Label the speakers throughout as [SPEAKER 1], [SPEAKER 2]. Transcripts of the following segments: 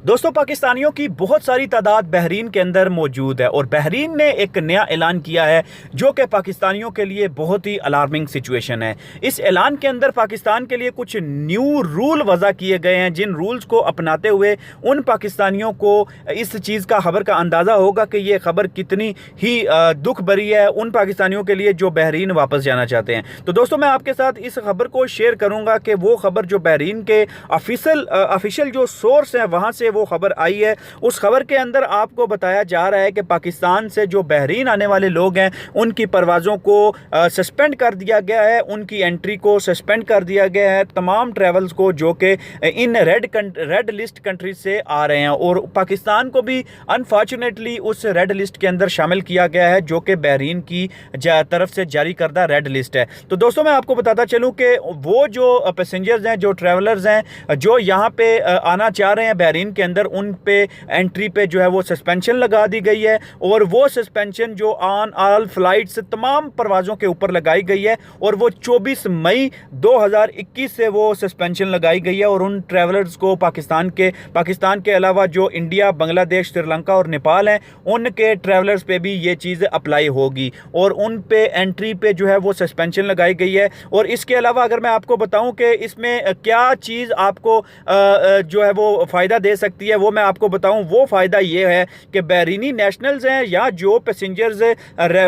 [SPEAKER 1] दोस्तों, पाकिस्तानियों की बहुत सारी तादाद बहरीन के अंदर मौजूद है और बहरीन ने एक नया ऐलान किया है जो कि पाकिस्तानियों के लिए बहुत ही अलार्मिंग सिचुएशन है। इस ऐलान के अंदर पाकिस्तान के लिए कुछ न्यू रूल वज़ा किए गए हैं, जिन रूल्स को अपनाते हुए उन पाकिस्तानियों को इस चीज़ का खबर का अंदाज़ा होगा कि ये खबर कितनी ही दुख भरी है उन पाकिस्तानियों के लिए जो बहरीन वापस जाना चाहते हैं। तो दोस्तों, मैं आपके साथ इस खबर को शेयर करूँगा कि वो खबर जो बहरीन के ऑफिशियल जो सोर्स हैं वहाँ से वो खबर आई है। उस खबर के अंदर आपको बताया जा रहा है कि पाकिस्तान से जो बहरीन आने वाले लोग हैं उनकी परवाज़ों को सस्पेंड कर दिया गया है, उनकी एंट्री को सस्पेंड कर दिया गया है, तमाम ट्रैवल्स को जो कि इन रेड लिस्ट कंट्रीज से आ रहे हैं। और पाकिस्तान को भी अनफॉर्चुनेटली उस रेड लिस्ट के अंदर शामिल किया गया है जो कि बहरीन की तरफ से जारी करदा रेड लिस्ट है। तो दोस्तों, मैं आपको बताता चलूँ कि वो जो पैसेंजर्स हैं, जो ट्रैवलर्स हैं, जो यहाँ पे आना चाह रहे हैं बहरीन के अंदर, उन पे एंट्री पे जो है वो सस्पेंशन लगा दी गई है। और वो सस्पेंशन जो ऑन ऑल फ्लाइट्स तमाम परवाज़ों के ऊपर लगाई गई है और वो 24 मई 2021 से वो सस्पेंशन लगाई गई है। और उन ट्रैवलर्स को पाकिस्तान के अलावा जो इंडिया, बांग्लादेश, श्रीलंका और नेपाल हैं, उनके ट्रैवलर्स पे भी ये चीज़ अप्लाई होगी और उन पे एंट्री पे जो है वो सस्पेंशन लगाई गई है। और इसके अलावा अगर मैं आपको बताऊं कि इसमें क्या चीज़ आपको जो है वो फ़ायदा दे सकती है, वो मैं आपको बताऊं। वो फ़ायदा ये है कि बहरीनी नेशनल्स हैं या जो passengers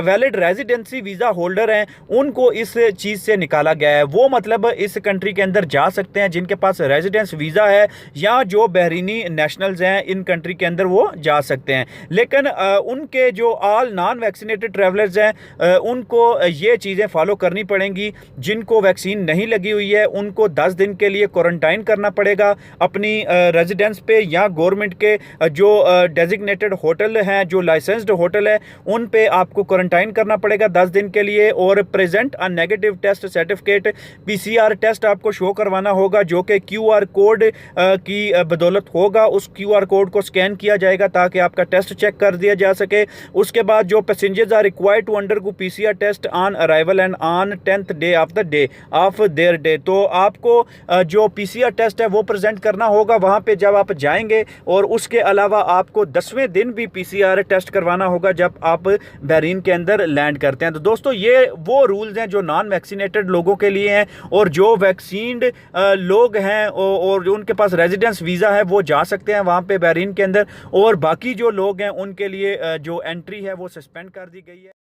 [SPEAKER 1] valid residency visa holder हैं, उनको इस चीज़ से निकाला गया है। वो मतलब इस कंट्री के अंदर जा सकते हैं जिनके पास रेजिडेंस वीज़ा है या जो बहरीनी नेशनल्स हैं इन कंट्री के अंदर वो जा सकते हैं। लेकिन उनके जो ऑल नॉन वैक्सीनेटेड ट्रैवलर्स हैं उनको ये चीज़ें फॉलो करनी पड़ेंगी। जिनको वैक्सीन नहीं लगी हुई है उनको 10 दिन के लिए क्वारंटाइन करना पड़ेगा अपनी रेजिडेंस पे, या गवर्नमेंट के जो डेजिग्नेटेड होटल हैं, जो लाइसेंस्ड होटल है, उन पे आपको क्वारंटाइन करना पड़ेगा 10 दिन के लिए। और present a negative test certificate, PCR test आपको शो करवाना होगा जो कि क्यूआर कोड की बदौलत होगा। उस क्यूआर कोड को स्कैन किया जाएगा ताकि आपका टेस्ट चेक कर दिया जा सके। उसके बाद जो passengers are required to undergo PCR test on arrival and on 10th day of the day of their day, तो आपको जो पीसीआर टेस्ट है वो प्रेजेंट करना होगा वहाँ पे जब आप जाएंगे। और उसके अलावा आपको 10वें दिन भी पीसीआर टेस्ट करवाना होगा जब आप बहरीन के अंदर लैंड करते हैं। तो दोस्तों, ये वो रूल्स हैं जो नॉन वैक्सीनेटेड लोगों के लिए हैं, और जो वैक्सीन्ड लोग हैं और उनके पास रेजिडेंस वीज़ा है वो जा सकते हैं वहाँ पे बहरीन के अंदर। और बाकी जो लोग हैं उनके लिए जो एंट्री है वो सस्पेंड कर दी गई है।